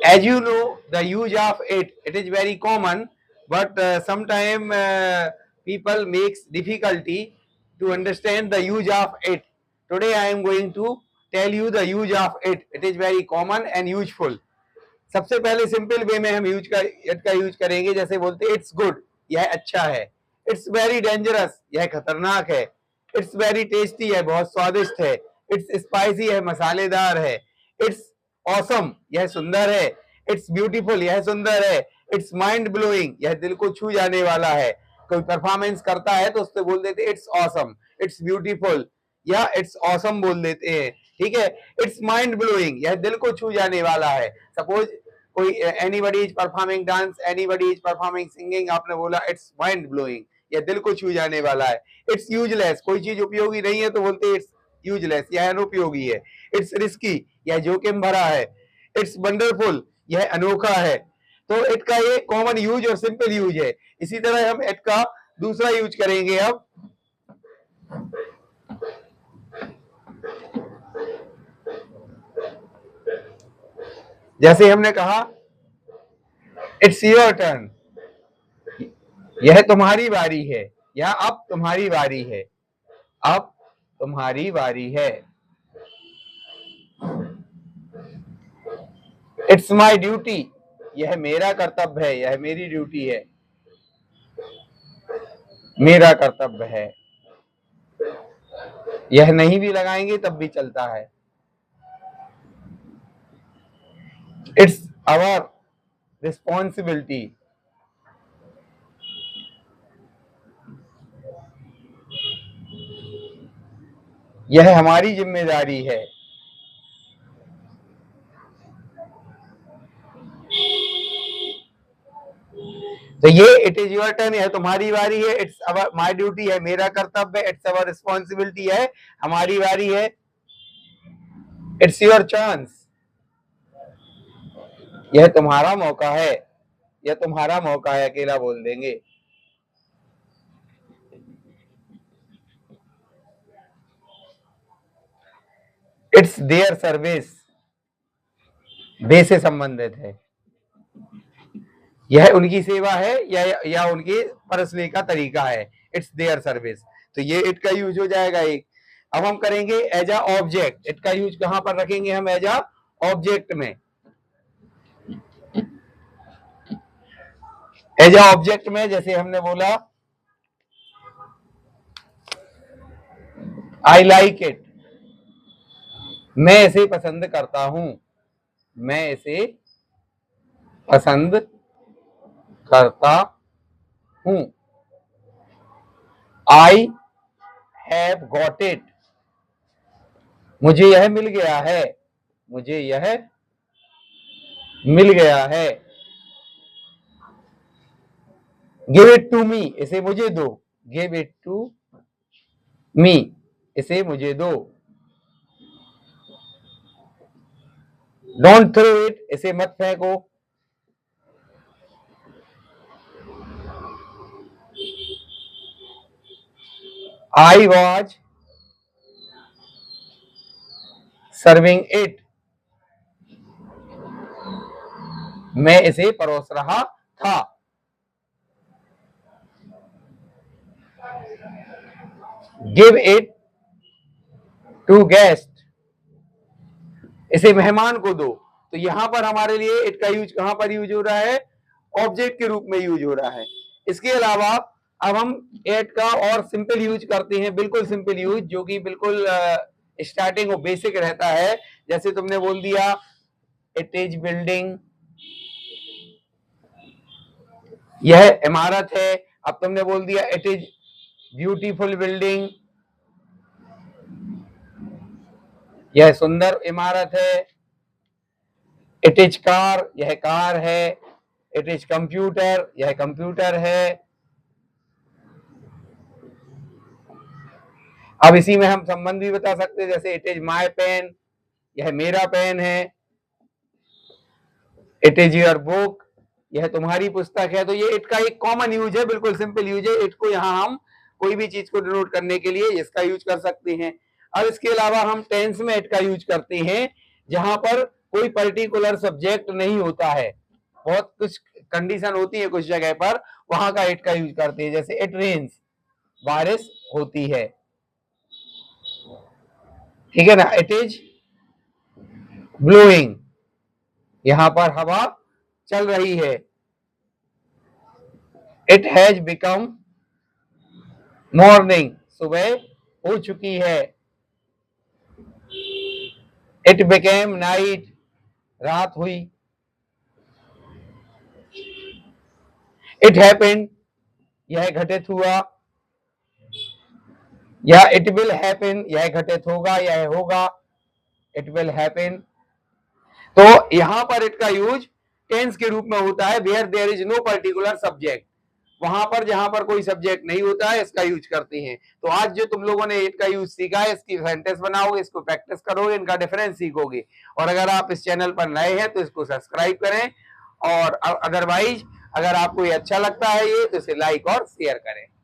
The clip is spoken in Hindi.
as you know, the use of it is very common, but sometimes people makes difficulty to understand the use of it. Today I am going to tell you the use of it. It is very common and useful. सबसे पहले सिंपल वे में हम इट का यूज करेंगे, जैसे बोलते हैं इट्स गुड, यह अच्छा है। इट्स वेरी डेंजरस, यह खतरनाक है। इट्स वेरी टेस्टी है, बहुत स्वादिष्ट है। इट्स स्पाइसी है, मसालेदार है। इट्स ऑसम, यह सुंदर है। इट्स ब्यूटीफुल, यह सुंदर है। इट्स माइंड ब्लोइंग, यह दिल को छू जाने वाला है। कोई परफॉर्मेंस करता है तो उससे बोल देते इट्स ऑसम, इट्स ब्यूटीफुल या इट्स ऑसम बोल देते हैं, ठीक है। इट्स माइंड ब्लोइंग, यह दिल को छू जाने वाला है। सपोज कोई anybody is performing dance, anybody is performing singing, आपने बोला इट्स माइंड ब्लोइंग, यह दिल को छू जाने वाला है। इट्स यूजलेस, कोई चीज उपयोगी नहीं है तो बोलते इट्स यूजलेस, यह अनुपयोगी है। इट्स रिस्की, यह जोखिम भरा है। इट्स वंडरफुल, यह अनोखा है। तो इट का ये कॉमन यूज और सिंपल यूज है। इसी तरह हम इट का दूसरा यूज करेंगे अब। जैसे हमने कहा इट्स योर टर्न, यह तुम्हारी बारी है, या अब तुम्हारी बारी है, अब तुम्हारी बारी है। इट्स माई ड्यूटी, यह मेरा कर्तव्य है, यह मेरी ड्यूटी है, मेरा कर्तव्य है। यह नहीं भी लगाएंगे तब भी चलता है। इट्स आवर रिस्पॉन्सिबिलिटी, यह हमारी जिम्मेदारी है। तो ये इट इज योर टर्न, यह तुम्हारी बारी है। इट्स अवर माई ड्यूटी है, मेरा कर्तव्य है। इट्स अवर रिस्पॉन्सिबिलिटी है, हमारी बारी है। इट्स योर चांस, यह तुम्हारा मौका है, यह तुम्हारा मौका है, अकेला बोल देंगे। इट्स देयर सर्विस, दे से संबंधित है, यह उनकी सेवा है या उनके परसने का तरीका है। इट्स देयर सर्विस, तो ये इट का यूज हो जाएगा एक। अब हम करेंगे एज अ ऑब्जेक्ट। इट का यूज कहां पर रखेंगे हम? एज अ ऑब्जेक्ट में। एज अ ऑब्जेक्ट में जैसे हमने बोला आई लाइक इट, मैं इसे पसंद करता हूं, मैं इसे पसंद करता हूं। आई हैव गॉट इट, मुझे यह मिल गया है, मुझे यह मिल गया है। गिव इट टू मी, इसे मुझे दो, गिव इट टू मी, इसे मुझे दो। डोंट थ्रो इट, इसे मत फेंको। आई वॉज सर्विंग इट, मैं इसे परोस रहा था। गिव इट टू गेस्ट, इसे मेहमान को दो। तो यहां पर हमारे लिए इट का यूज कहां पर यूज हो रहा है? ऑब्जेक्ट के रूप में यूज हो रहा है। इसके अलावा अब हम इट का और सिंपल यूज करते हैं, बिल्कुल सिंपल यूज, जो कि बिल्कुल स्टार्टिंग और बेसिक रहता है। जैसे तुमने बोल दिया इट इज बिल्डिंग, यह इमारत है। अब तुमने बोल दिया इट इज ब्यूटीफुल बिल्डिंग, यह सुंदर इमारत है। इट इज कार, यह कार है। इट इज कंप्यूटर, यह कंप्यूटर है। अब इसी में हम संबंध भी बता सकते हैं, जैसे इट इज माई पेन, यह मेरा पेन है। इट इज योर बुक, यह तुम्हारी पुस्तक है। तो ये इट का एक कॉमन यूज है, बिल्कुल सिंपल यूज है। इट को यहाँ हम कोई भी चीज को डिनोट करने के लिए इसका यूज कर सकते हैं। अब इसके अलावा हम टेंस में इट का यूज करते हैं, जहां पर कोई पर्टिकुलर सब्जेक्ट नहीं होता है, बहुत कुछ कंडीशन होती है कुछ जगह पर, वहां का इट का यूज करते हैं। जैसे इट रेन्स, बारिश होती है, ठीक है ना। इट इज ब्लोइंग, यहां पर हवा चल रही है। इट हैज बिकम मॉर्निंग, सुबह हो चुकी है। इट बिकेम नाइट, रात हुई। इट हैपेंड, यह घटित हुआ। या इट विल हैपन, यह घटित होगा, यह होगा। It will happen. तो यहां पर इट का यूज टेंस के रूप में होता है, where there is no particular subject, वहां पर जहां पर कोई सब्जेक्ट नहीं होता है इसका यूज करते हैं। तो आज जो तुम लोगों ने इट का यूज सीखा है, इसकी सेंटेंस बनाओगे, इसको प्रैक्टिस करोगे, इनका डिफरेंस सीखोगे। और अगर आप इस चैनल पर नए हैं तो इसको सब्सक्राइब करें, और अदरवाइज अगर आपको ये अच्छा लगता है ये, तो इसे लाइक और शेयर करें।